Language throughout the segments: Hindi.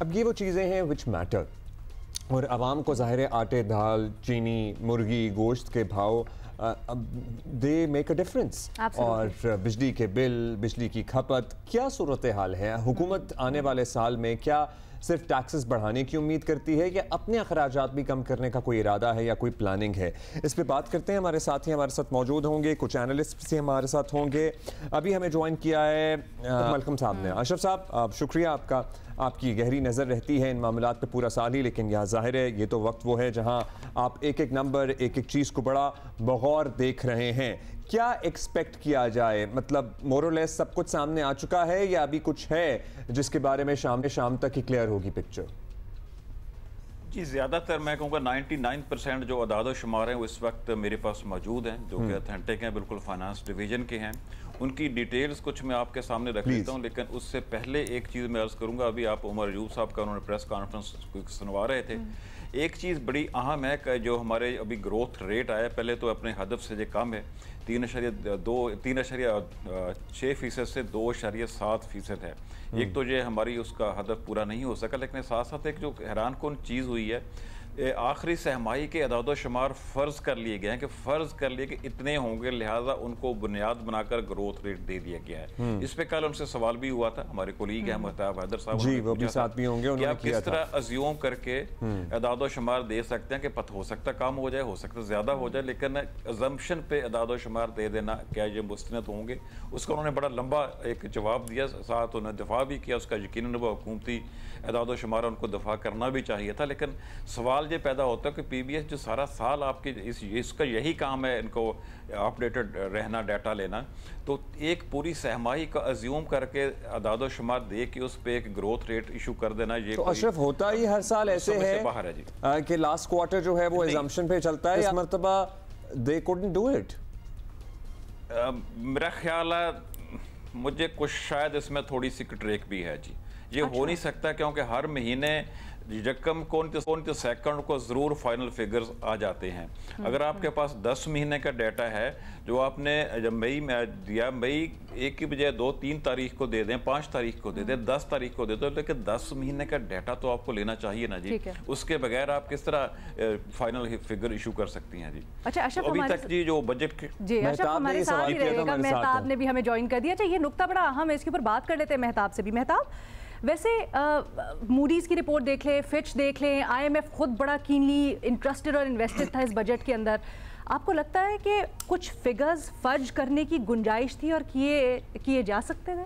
अब ये वो चीज़ें हैं विच मैटर, और आवाम को ज़ाहिर है आटे, दाल, चीनी, मुर्गी, गोश्त के भाव दे मेक अ डिफरेंस। और बिजली के बिल, बिजली की खपत, क्या सूरत हाल है? हुकूमत आने वाले साल में क्या सिर्फ टैक्सेस बढ़ाने की उम्मीद करती है या अपने अखराजात भी कम करने का कोई इरादा है या कोई प्लानिंग है? इस पे बात करते हैं। हमारे साथी हमारे साथ मौजूद होंगे, कुछ एनालिस्ट से हमारे साथ होंगे। अभी हमें ज्वाइन किया है मलकम साहब ने। अशरफ साहब, शुक्रिया आपका, आपकी गहरी नज़र रहती है इन मामलात पे पूरा साल ही, लेकिन यहाँ ज़ाहिर है ये तो वक्त वो है जहाँ आप एक एक नंबर, एक एक चीज़ को बड़ा बगौर देख रहे हैं। क्या एक्सपेक्ट किया जाए? मतलब मोरलेस सब कुछ सामने आ चुका है या अभी कुछ है जिसके बारे में शाम तक ही क्लियर होगी पिक्चर? जी, ज़्यादातर मैं कहूँगा 99% जो अदाद शुमार हैं वो इस वक्त मेरे पास मौजूद हैं, जो कि ऑथेंटिक हैं, बिल्कुल फाइनेंस डिवीज़न के हैं। उनकी डिटेल्स कुछ मैं आपके सामने रख लेता हूँ, लेकिन उससे पहले एक चीज़ मैं अर्ज़ करूँगा। अभी आप उमर अयूब साहब का उन्होंने प्रेस कॉन्फ्रेंस सुनवा रहे थे। एक चीज़ बड़ी अहम है कि जो हमारे अभी ग्रोथ रेट आया, पहले तो अपने हदफ से ये कम है, 3.6% से 2.7% है। एक तो ये हमारी उसका हदफ पूरा नहीं हो सका, लेकिन साथ साथ एक जो हैरान कौन चीज़ हुई है, आखिरी सहमाई के अदाद शुमार फ़र्ज़ कर लिए गए हैं कि फ़र्ज़ कर लिए कि इतने होंगे, लिहाजा उनको बुनियाद बनाकर ग्रोथ रेट दे दिया गया है। इस पे कल उनसे सवाल भी हुआ था, हमारे कोलीग हैं महताब हैदर साहब जी, वो भी साथ भी होंगे। कि आप किस तरह अज्यूम करके अदाद शुमार दे सकते हैं कि पता हो सकता कम हो जाए, हो सकता ज़्यादा हो जाए, लेकिन अजम्पशन पे अदाद शुमार दे देना क्या ये मुस्तनद होंगे? उसका उन्होंने बड़ा लंबा एक जवाब दिया, साथ उन्होंने दफा भी किया उसका। यकीनन वो हुकूमती अदाद शुमार उनको दफा करना भी चाहिए था, लेकिन सवाल ये पैदा होता है कि पीबीएस जो सारा साल आपके इसका यही काम है, इनको अपडेटेड रहना, डाटा लेना, तो एक पूरी सहमाई का अज्यूम करके अदाद शुमार दे के उस पर एक ग्रोथ रेट इशू कर देना, ये तो अशरफ होता ही हर साल ऐसे है बाहर है जी कि लास्ट क्वार्टर जो है वो एजम्पशन पे चलता है। इस मर्तबा दे कुडंट डू इट। मेरा ख्याल है, मुझे कुछ शायद इसमें थोड़ी सी ट्रेक भी है जी। ये हो नहीं सकता क्योंकि हर महीने रकम कौन सेकंड को ज़रूर फाइनल फिगर्स आ जाते हैं। अगर आपके पास 10 महीने का डाटा है जो आपने जब मई में दिया, मई 1 की बजाय 2-3 तारीख को दे दें, 5 तारीख को दे दें, 10 तारीख को दे दो, लेकिन 10 महीने का डाटा तो आपको लेना चाहिए ना जी। उसके बगैर आप किस तरह फाइनल फिगर इशू कर सकती हैं जी? अच्छा, तो अभी तक जी जो बजट जी हमारे साथ ही रहेगा, मेहताब ने भी हमें ज्वाइन कर दिया। अच्छा, ये नुकता बड़ा अहम है, इसके ऊपर बात कर लेते हैं मेहताब से भी। मेहताब, वैसे मूडीज़ की रिपोर्ट देख लें, फिच देख लें, आईएमएफ खुद बड़ा कीनली इंटरेस्टेड और इन्वेस्टेड था इस बजट के अंदर। आपको लगता है कि कुछ फिगर्स फर्ज करने की गुंजाइश थी और किए जा सकते थे?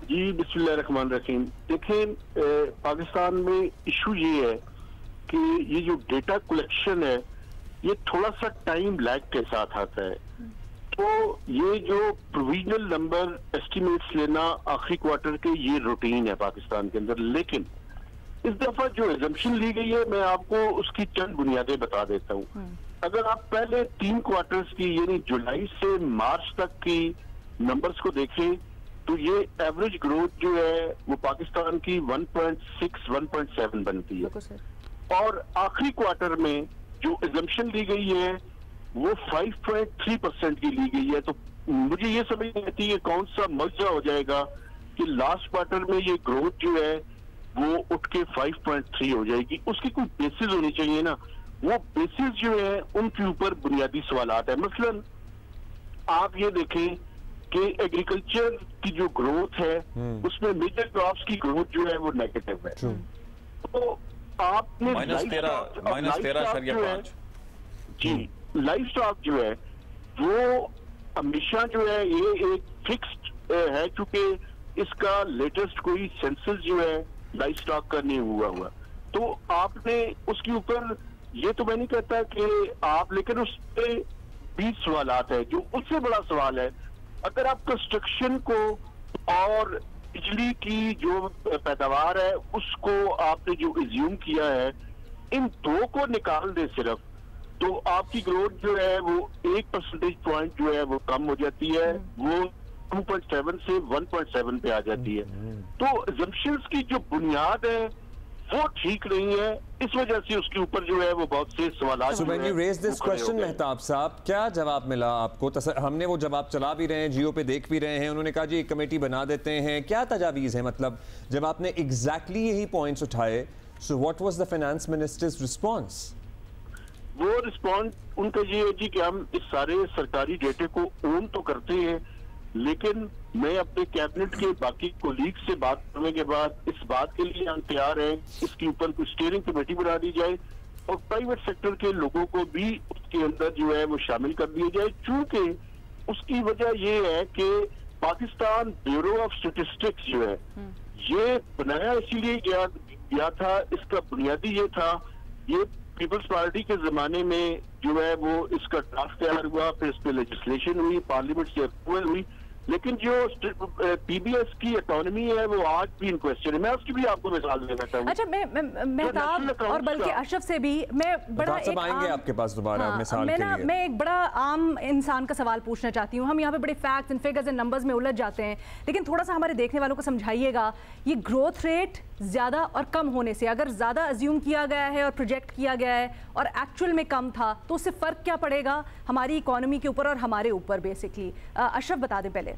जी, बिस्मिल्लाहिर्रहमानिर्रहीम। देखें, पाकिस्तान में इशू ये है कि ये जो डेटा कलेक्शन है ये थोड़ा सा टाइम लैग के साथ आता है। तो ये जो प्रोविजनल नंबर एस्टिमेट्स लेना आखिरी क्वार्टर के, ये रूटीन है पाकिस्तान के अंदर। लेकिन इस दफा जो एजम्पशन ली गई है, मैं आपको उसकी चंद बुनियादें बता देता हूँ। अगर आप पहले 3 क्वार्टर्स की यानी जुलाई से मार्च तक की नंबर्स को देखें तो ये एवरेज ग्रोथ जो है वो पाकिस्तान की 1.6-1.7 बनती है, और आखिरी क्वार्टर में जो एजम्पशन ली गई है वो 5.3% की ली गई है। तो मुझे ये समझ नहीं आती है कौन सा मौजा हो जाएगा कि लास्ट क्वार्टर में ये ग्रोथ जो है वो उठ के 5.3 हो जाएगी। उसकी कोई बेसिस होनी चाहिए ना। वो बेसिस जो है उनके ऊपर बुनियादी सवालात है। मसलन आप ये देखें कि एग्रीकल्चर की जो ग्रोथ है उसमें मेजर क्रॉप्स की ग्रोथ जो है वो नेगेटिव है। तो आपने -13.5 जी, लाइफ स्टॉक जो है वो हमेशा जो है ये एक फिक्स्ड है, क्योंकि इसका लेटेस्ट कोई सेंसस जो है लाइफ स्टॉक का नहीं हुआ। तो आपने उसके ऊपर, ये तो मैं नहीं कहता कि आप, लेकिन उस पे 20 सवालात है। जो उससे बड़ा सवाल है, अगर आप कंस्ट्रक्शन को और बिजली की जो पैदावार है उसको आपने जो एज्यूम किया है, इन दो को निकाल दे सिर्फ, तो आपकी ग्रोथ जो है वो 1 परसेंटेज पॉइंट जो है वो कम हो जाती है। वो 2.7 से 1.7 पे आ जाती है। तो assumptions की जो बुनियाद है वो ठीक नहीं है, इस वजह से उसके ऊपर जो है वो बहुत से सवाल। So when you raise this question, Mehtab साहब, क्या जवाब मिला आपको? हमने वो जवाब चला भी रहे हैं, जियो पे देख भी रहे हैं, उन्होंने कहा जी एक कमेटी बना देते हैं, क्या तजावीज़ है? मतलब जब आपने एग्जैक्टली यही पॉइंट्स उठाए, so what was the finance minister's response? वो रिस्पॉन्स उनका ये है जी कि हम इस सारे सरकारी डेटे को ओन तो करते हैं, लेकिन मैं अपने कैबिनेट के बाकी कोलीग से बात करने के बाद इस बात के लिए हम तैयार हैं इसके ऊपर कोई स्टीयरिंग कमेटी बना दी जाए और प्राइवेट सेक्टर के लोगों को भी उसके अंदर जो है वो शामिल कर दिया जाए। चूंकि उसकी वजह ये है कि पाकिस्तान ब्यूरो ऑफ स्टेटिस्टिक्स जो है ये बनाया इसीलिए गया था, इसका बुनियादी ये था, ये पीपल्स पार्टी के जमाने में जो है वो इसका ड्राफ्ट तैयार हुआ, फिर इस पे लेजिस्लेशन हुई, पार्लियामेंट से अप्रूवल हुई, लेकिन जो पीबीएस की इकोनॉमी है वो आज भी इन क्वेश्चन है। मैं उसकी भी आपको मिसाल देना चाहूंगा। अच्छा, मैं मेहताब और बल्कि अशरफ से भी मैं बड़ा एक आएंगे आपके पास दोबारा मिसाल के लिए। मैं एक बड़ा आम इंसान का सवाल पूछना चाहती हूँ। हम यहाँ पे बड़े facts and figures and numbers में उलझ जाते हैं, लेकिन थोड़ा सा हमारे देखने वालों को समझाइएगा, ये ग्रोथ रेट ज़्यादा और कम होने से, अगर ज़्यादा अज्यूम किया गया है और प्रोजेक्ट किया गया है और एक्चुअल में कम था, तो उससे फ़र्क क्या पड़ेगा हमारी इकोनॉमी के ऊपर और हमारे ऊपर बेसिकली? अशरफ बता दें पहले।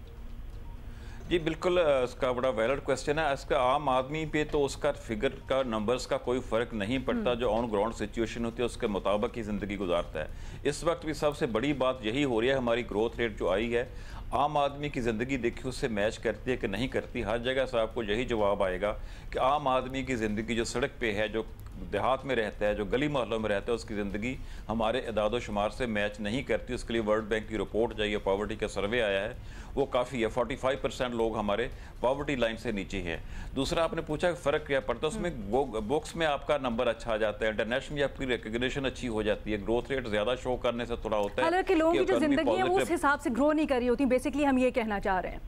जी बिल्कुल, इसका बड़ा वैलिड क्वेश्चन है। इसका आम आदमी पे तो उसका फिगर का नंबर्स का कोई फ़र्क नहीं पड़ता, जो ऑन ग्राउंड सिचुएशन होती है उसके मुताबिक ही ज़िंदगी गुजारता है। इस वक्त भी सबसे बड़ी बात यही हो रही है, हमारी ग्रोथ रेट जो आई है आम आदमी की ज़िंदगी देखिए उससे मैच करती है कि नहीं करती। हर जगह से आपको यही जवाब आएगा कि आम आदमी की ज़िंदगी जो सड़क पे है, जो देहात में रहता है, जो गली मोहल्लों में रहता है, उसकी ज़िंदगी हमारे इदादो शुमार से मैच नहीं करती। उसके लिए वर्ल्ड बैंक की रिपोर्ट जो ये पॉवर्टी का सर्वे आया है वो काफ़ी है, 45% लोग हमारे पॉवर्टी लाइन से नीचे हैं। दूसरा आपने पूछा फ़र्क क्या पड़ता है, उसमें बुक्स में आपका नंबर अच्छा आ जाता है, इंटरनेशनली आपकी रिकग्निशन अच्छी हो जाती है, ग्रोथ रेट ज़्यादा शो करने से थोड़ा होता है। हालांकि लोगों की जो ज़िंदगी है वो उस हिसाब से ग्रो नहीं कर रही होती, बेसिकली हम ये कहना चाह रहे हैं।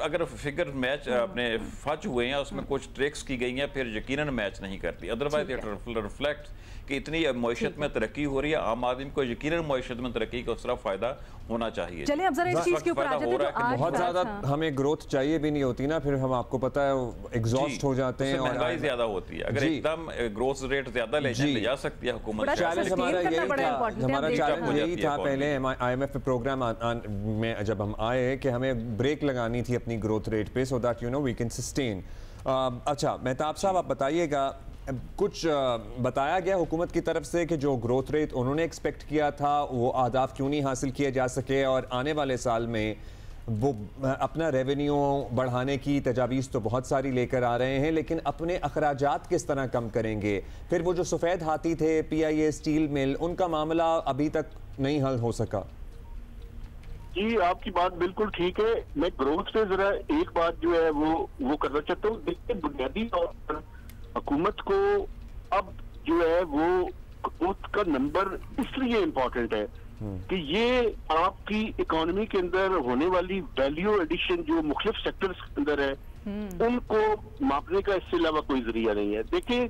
अगर फिगर मैच अपने फच हुए हैं, उसमें कुछ ट्रिक्स की गई हैं, फिर यकीनन मैच नहीं करती। अदरवाइज इट रिफ्लेक्ट कि इतनी मैशत में तरक्की हो रही है, आम आदमी को यकीनन मैशत में तरक्की का उसका फायदा होना चाहिए। चलिए अब जरा इस चीज के ऊपर आ जाते हैं। बहुत ज्यादा हमें ग्रोथ चाहिए भी नहीं होती ना, फिर हम आपको पता है एग्जॉस्ट हो जाते हैं और महंगाई ज्यादा होती है। अगर एकदम ग्रोथ रेट ज्यादा ले जा सकती है हुकूमत। चैलेंज हमारा चैलेंज यही था पहले IMF प्रोग्राम में जब हम आए कि हमें ब्रेक लगानी थी अपनी ग्रोथ रेट पे, so that we can sustain. अच्छा मेहताब साहब, आप बताइएगा, कुछ बताया गया हुकूमत की तरफ से कि जो ग्रोथ रेट उन्होंने एक्सपेक्ट किया था वो आदाफ क्यों नहीं हासिल किए जा सके, और आने वाले साल में वो अपना रेवेन्यू बढ़ाने की तजावीज़ तो बहुत सारी लेकर आ रहे हैं, लेकिन अपने अखराजात किस तरह कम करेंगे? फिर वो जो सफ़ेद हाथी थे PIA स्टील मिल, उनका मामला अभी तक नहीं हल हो सका। जी आपकी बात बिल्कुल ठीक है। मैं ग्रोथ पे जरा एक बात जो है वो करना चाहता हूँ। देखिए बुनियादी तौर पर हुकूमत को अब जो है वो ग्रोथ का नंबर इसलिए इम्पोर्टेंट है कि ये आपकी इकोनॉमी के अंदर होने वाली वैल्यू एडिशन जो मुख्तलिफ सेक्टर्स के अंदर है उनको मापने का इससे अलावा कोई जरिया नहीं है। देखिए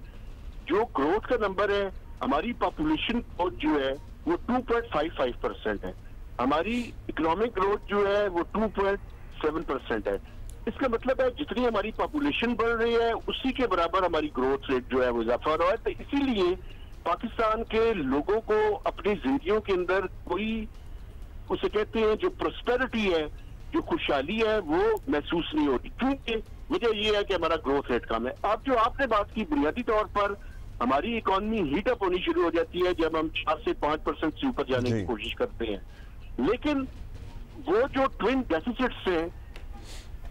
जो ग्रोथ का नंबर है, हमारी पॉपुलेशन ग्रोथ जो है वो 2.55% है, हमारी इकोनॉमिक ग्रोथ जो है वो 2.7% है। इसका मतलब है जितनी हमारी पॉपुलेशन बढ़ रही है उसी के बराबर हमारी ग्रोथ रेट जो है वो इजाफा हो रहा है। तो इसीलिए पाकिस्तान के लोगों को अपनी जिंदगियों के अंदर कोई उसे कहते हैं जो प्रोस्पेरिटी है, जो खुशहाली है, वो महसूस नहीं होती, क्योंकि वजह ये है कि हमारा ग्रोथ रेट कम है। अब जो आपने बात की, बुनियादी तौर पर हमारी इकोनॉमी हीट अप होनी शुरू हो जाती है जब हम 4 से 5% से ऊपर जाने की कोशिश करते हैं, लेकिन वो जो ट्विन डेफिसिट्स हैं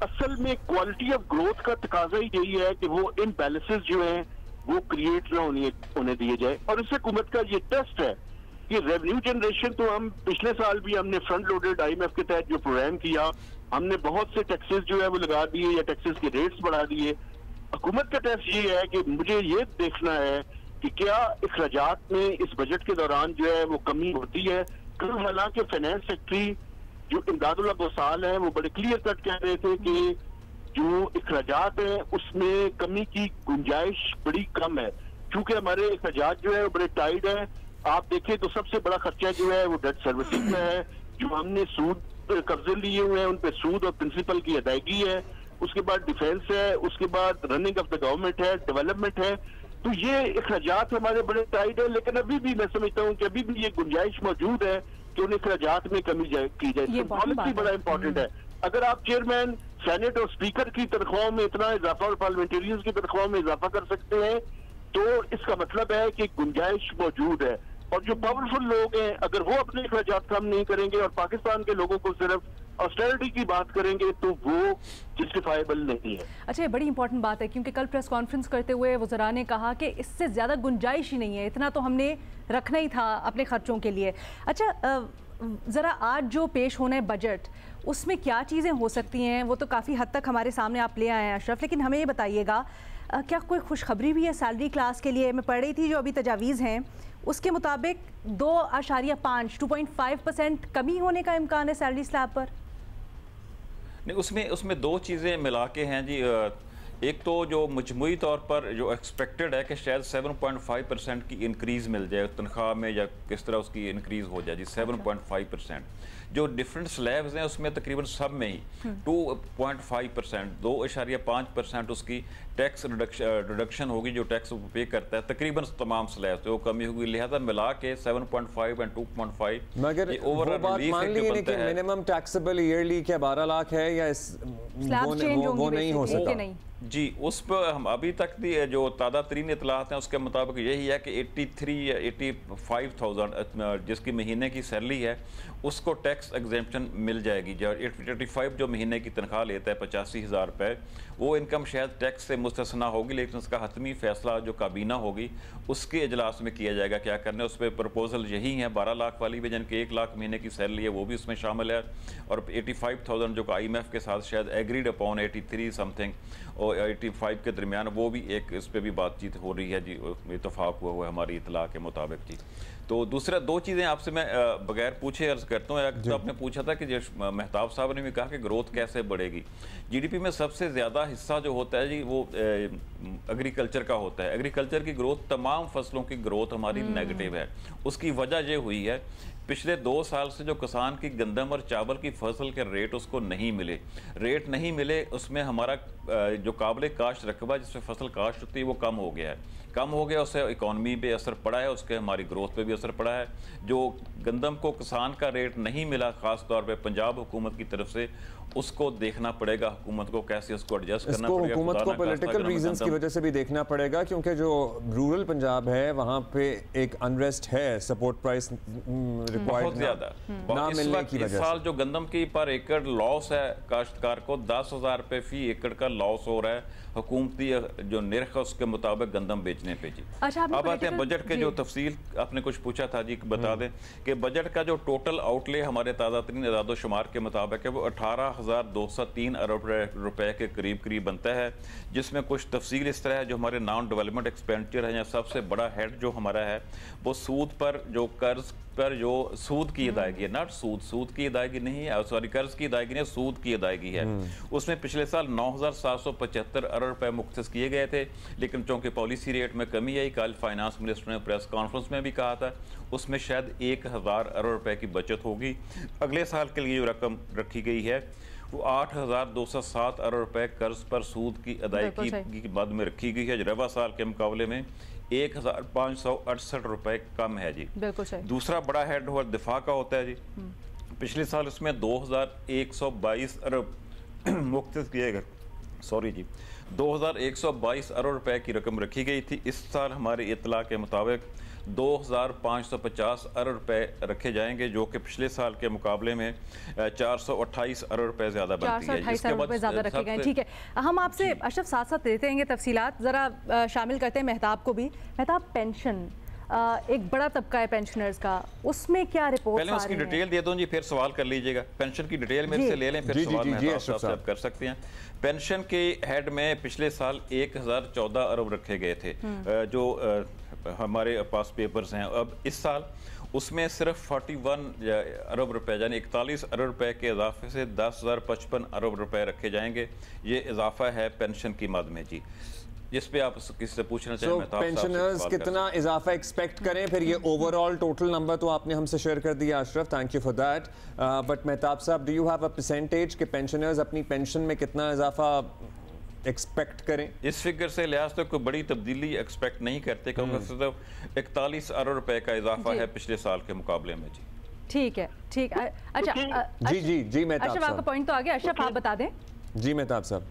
असल में क्वालिटी ऑफ ग्रोथ का तकाजा ही यही है कि वो इम्बैलेंसेस जो हैं वो क्रिएट ना होने दिए जाए। और इस हुकूमत का ये टेस्ट है कि रेवेन्यू जनरेशन तो हम पिछले साल भी हमने फ्रंट लोडेड IMF के तहत जो प्रोग्राम किया, हमने बहुत से टैक्सेस जो है वो लगा दिए या टैक्सेस के रेट्स बढ़ा दिए। हुकूमत का टेस्ट ये है कि मुझे ये देखना है कि क्या अखराजात में इस बजट के दौरान जो है वो कमी होती है। कल हालांकि फाइनेंस सेक्रेटरी जो इमदादुल वसाल है वो बड़े क्लियर कट कह रहे थे कि जो अखराजात है उसमें कमी की गुंजाइश बड़ी कम है, क्योंकि हमारे अखराजात जो है वो बड़े टाइट है। आप देखें तो सबसे बड़ा खर्चा जो है वो डेट सर्विसिंग में है, जो हमने सूद कर्जे लिए हुए हैं उन पे सूद और प्रिंसिपल की अदायगी है, उसके बाद डिफेंस है, उसके बाद रनिंग ऑफ द गवर्नमेंट है, डेवलपमेंट है। तो ये अखराजात हमारे बड़े टाइट है, लेकिन अभी भी मैं समझता हूँ कि अभी भी ये गुंजाइश मौजूद है कि उन अखराजात में कमी की जाए। पॉलिसी बड़ा इंपॉर्टेंट है। अगर आप चेयरमैन, सेनेट और स्पीकर की तनख्वाहों में इतना इजाफा और पार्लियामेंटेरियंस की तनख्वाहों में इजाफा कर सकते हैं तो इसका मतलब है कि गुंजाइश मौजूद है। और जो पावरफुल लोग हैं अगर वो अपने अखराजात कम नहीं करेंगे और पाकिस्तान के लोगों को सिर्फ ऑस्टेरिटी की बात करेंगे तो वो जस्टिफाइबल नहीं है। अच्छा, ये बड़ी इंपॉर्टेंट बात है क्योंकि कल प्रेस कॉन्फ्रेंस करते हुए वज़रा ने कहा कि इससे ज़्यादा गुंजाइश ही नहीं है, इतना तो हमने रखना ही था अपने खर्चों के लिए। अच्छा, ज़रा आज जो पेश होना है बजट, उसमें क्या चीज़ें हो सकती हैं? वो तो काफ़ी हद तक हमारे सामने आप ले आए हैं अशरफ, लेकिन हमें ये बताइएगा क्या कोई खुशखबरी भी है सैलरी क्लास के लिए? मैं पढ़ रही थी जो अभी तजावीज़ हैं उसके मुताबिक 2.5% कमी होने का इम्कान है सैलरी स्लैब पर। नहीं, उसमें दो चीज़ें मिला के हैं जी। एक तो जो मजमूई तौर पर जो एक्सपेक्टेड है कि शायद 7.5% की इंक्रीज़ मिल जाए तनख्वाह में, या किस तरह उसकी इंक्रीज़ हो जाए जी। 7.5% जो डिफरेंट स्लैब्स हैं उसमें तकरीबन सब में ही 2.5%, 2.5% उसकी टैक्स रिडक्शन होगी जो टैक्स पे करता है तकरीबन तमाम स्लैब से वो कमी होगी। लिहाजा मिला के 7.5 और 2.5 मगर वो बात मान ली कि मिनिमम टैक्सेबल ईयरली क्या 12 लाख है या वो नहीं हो सकता जी। उस पर हम अभी तक जो ताज़ा तरीन इतलात हैं उसके मुताबिक यही है कि 83 या 85,000 जिसकी महीने की सैलरी है उसको टैक्स एग्जेम्पशन मिल जाएगी। जो 85 जो महीने की तनख्वाह लेता है 85,000 रुपये, वो इनकम शायद टैक्स से मुस्तस्ना होगी, लेकिन उसका हतमी फैसला जो काबीना होगी उसके इजलास में किया जाएगा क्या करना है। उस पर प्रपोजल यही है 12 लाख वाली भी, जिनकी 1 लाख महीने की सैलरी है वो भी उसमें शामिल है, और 85,000 जो IMF के साथ शायद एग्रीड अपॉन 83 समथिंग और 85 के दरमियान, वो भी एक इस पर भी बातचीत हो रही है जी, इतफाक़ हुआ है हमारी इतला के मुताबिक जी। तो दूसरा दो चीज़ें आपसे मैं बगैर पूछे अर्ज करता हूँ। तो आपने पूछा था कि मेहताब साहब ने भी कहा कि ग्रोथ कैसे बढ़ेगी। GDP में सबसे ज़्यादा हिस्सा जो होता है जी वो एग्रीकल्चर का होता है। एग्रीकल्चर की ग्रोथ, तमाम फसलों की ग्रोथ हमारी नेगेटिव है। उसकी वजह ये हुई है पिछले 2 साल से जो किसान की गंदम और चावल की फसल के रेट उसको नहीं मिले, उसमें हमारा जो काबिल काश्त रकबा जिसमें फसल काश्त होती है वो कम हो गया। उससे इकॉनमी पे असर पड़ा है, उसके हमारी ग्रोथ पे भी असर पड़ा है। जो गंदम को किसान का रेट नहीं मिला ख़ास तौर पे पंजाब हुकूमत की तरफ से, उसको देखना पड़ेगा हुकूमत को कैसे उसको एडजस्ट करना पड़ेगा। हुकूमत को पॉलिटिकल रीजंस की वजह से भी देखना पड़ेगा क्योंकि जो रूरल पंजाब है वहाँ पे एक अनरेस्ट है, सपोर्ट प्राइस बहुत ज़्यादा ना मिलने की वजह से। इस साल जो गंदम की पर एकड़ लॉस है काश्तकार को 10,000 रुपये फी एकड़ का लॉस हो रहा है हुकूमती जो निर्ख है उसके मुताबिक गंदम बेचने पे जी। अच्छा, अब आते हैं बजट के जो तफसील आपने कुछ पूछा था जी, बता दें कि बजट का जो टोटल आउटले हमारे ताज़ा तरीन इदादोशुमार के मुताबिक है वो 18,203 अरब रुपए के करीब बनता है, जिसमें कुछ तफसील इस तरह है। जो हमारे नॉन डेवलपमेंट एक्सपेंडिचर है या सबसे बड़ा हेड जो हमारा है वो सूद पर जो कर्ज पर जो सूद की अदायगी है, नॉट सूद की अदायगी नहीं है, सॉरी कर्ज की अदायगी नहीं, सूद की अदायगी है। उसमें पिछले साल 9,775 अरब रुपए मुख्तस किए गए थे, लेकिन चूंकि पॉलिसी रेट में कमी आई, कल फाइनेंस मिनिस्टर ने प्रेस कॉन्फ्रेंस में भी कहा था उसमें शायद 1,000 अरब रुपए की बचत होगी। अगले साल के लिए जो रकम रखी गई है वो 8,207 अरब रुपए कर्ज पर सूद की अदायगी की बाद में रखी गई है, रवा साल के मुकाबले में 1,568 रुपए कम है जी। बिल्कुल सही। दूसरा बड़ा हेड हुआ दिफा का होता है जी। पिछले साल उसमें 2,122 अरब मुख्तस किए गए, 2,122 अरब रुपए की रकम रखी गई थी। इस साल हमारी इतला के मुताबिक 2,550 अरब रुपए रखे जाएंगे, जो कि पिछले साल के मुकाबले में 428 अरब रुपए ज़्यादा बनती है। 428 अरब रुपए ज़्यादा रखे गए। ठीक है, हम आपसे अशरफ साथ देते रहेंगे तफसीलात, ज़रा शामिल करते हैं मेहताब को भी। मेहताब, पेंशन एक बड़ा तबका है पेंशनर्स का, उसमें क्या रिपोर्ट? पहले उसकी डिटेल दे दूं जी, फिर सवाल कर लीजिएगा। पेंशन की डिटेल मेरे से ले लें, फिर सवाल मेहताब साहब कर सकते हैं। पेंशन के हेड में पिछले साल 1,014 अरब रखे गए थे, जो हमारे पास पेपर्स हैं। अब इस साल उसमें सिर्फ 41 अरब रुपए यानी 41 अरब रुपए के इजाफे से 10,055 अरब रुपए रखे जाएंगे। ये इजाफा है पेंशन की मद में जी। जिस पे आप किसी से पूछना चाहें। पेंशनर्स कितना इजाफा एक्सपेक्ट करें, फिर ये ओवरऑल टोटल नंबर तो आपने हमसे शेयर कर दिया Ashraf, thank you for that. But Mehtab साहब, do you have a percentage कि पेंशनर्स अपनी पेंशन में कितना इजाफा एक्सपेक्ट करें? इस फिगर से लिहाज तो कोई बड़ी तब्दीली एक्सपेक्ट नहीं करते, क्योंकि सिर्फ 41 अरब रुपए का इजाफा है पिछले साल के मुकाबले में। जी ठीक है, ठीक। अच्छा जी मेहताब साहब, आपका पॉइंट तो आ गया। अशरफ, आप बता दें। जी मेहताब साहब,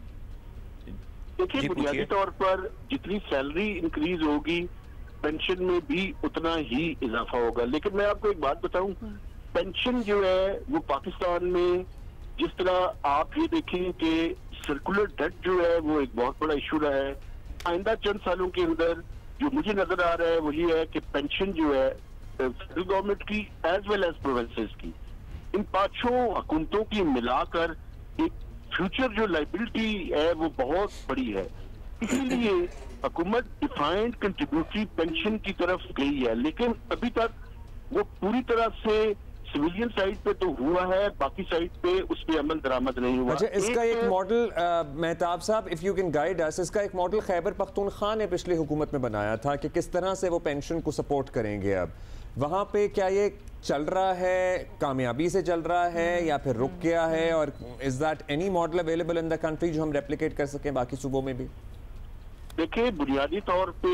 देखिए बुनियादी तौर पर जितनी सैलरी इंक्रीज होगी पेंशन में भी उतना ही इजाफा होगा। लेकिन मैं आपको एक बात बताऊं, पेंशन जो है वो पाकिस्तान में जिस तरह आप ये देखें कि सर्कुलर डेट जो है वो एक बहुत बड़ा इशू रहा है। आइंदा चंद सालों के अंदर जो मुझे नजर आ रहा है वो ये है कि पेंशन जो है फेडरल गवर्नमेंट की एज वेल एज प्रोविंसेस की, इन पांचों हुकूमतों की मिलाकर एक फ्यूचर जो लाइबिलिटी है वो बहुत बड़ी है। इसीलिए हुकूमत डिफाइंड कंट्रीब्यूटरी पेंशन की तरफ गई है, लेकिन अभी तक वो पूरी तरह से सिविलियन साइड पे तो हुआ है, बाकी साइड पे उस पे अमल दरामद नहीं हुआ। अच्छा, इसका एक मॉडल मेहताब साहब, if you can guide us, इसका एक मॉडल खैबर पख्तूनख्वा ने पिछली हुकूमत में बनाया था कि किस तरह से वो पेंशन को सपोर्ट करेंगे। अब वहाँ पे क्या ये चल रहा है, कामयाबी से चल रहा है या फिर रुक गया है, और is that any model available in the country जो हम रेप्लिकेट कर सकें बाकी सूबों में भी? देखिए, बुनियादी तौर पे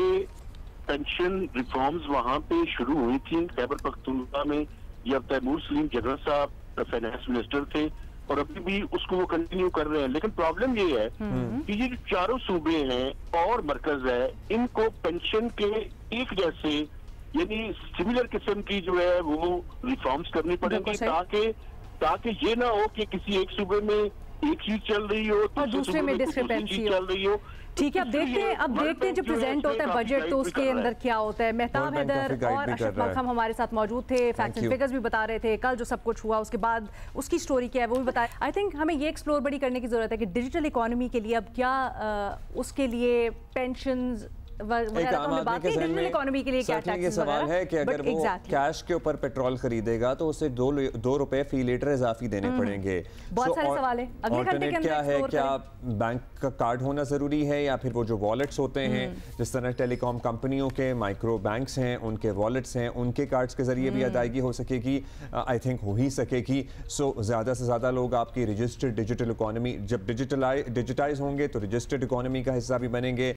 पेंशन रिफॉर्म्स वहाँ पे शुरू हुई थी खैबर पख्तूनख्वा में, जब तैमूर सलीम जनरल साहब फाइनेंस मिनिस्टर थे, और अभी भी उसको वो कंटिन्यू कर रहे हैं। लेकिन प्रॉब्लम ये है कि ये जो चारों सूबे हैं और मरकज है, इनको पेंशन के एक जैसे यानी सिमिलर किस्म की जो है वो रिफॉर्म्स करनी पड़ेंगी, ताकि ये ना हो कि किसी एक सूबे में एक चीज चल रही हो तो दूसरे में डिस्क्रिपेंसी चल रही हो। ठीक है, अब देखते हैं जो प्रेजेंट होता है बजट, तो उसके अंदर क्या होता है। मेहताब हैदर और अशरफ मलखम हमारे साथ मौजूद थे, फैक्ट्स एंड फिगर्स भी बता रहे थे, कल जो सब कुछ हुआ उसके बाद उसकी स्टोरी क्या है वो भी बताया। आई थिंक हमें ये एक्सप्लोर बड़ी करने की जरूरत है कि डिजिटल इकोनॉमी के लिए अब क्या उसके लिए पेंशंस इकोनॉमी के लिए क्या टैक्सेस सवाल है कि अगर वो कैश के ऊपर पेट्रोल खरीदेगा तो उसे 2 रुपए फी लीटर इजाफी देने पड़ेंगे। बहुत सारे सवाल है। अगले घंटे के अंदर क्या है, क्या बैंक का कार्ड होना जरूरी है या फिर वो जो वॉलेट्स होते हैं, जिस तरह टेलीकॉम कंपनियों के माइक्रो बैंक्स हैं, उनके वॉलेट्स हैं, उनके कार्ड्स के जरिए भी अदायगी हो सकेगी? आई थिंक हो ही सकेगी। सो ज्यादा से ज्यादा लोग आपकी रजिस्टर्ड डिजिटल इकोनॉमी, जब डिजिटाइज होंगे तो रजिस्टर्ड इकोनॉमी का हिस्सा भी बनेंगे।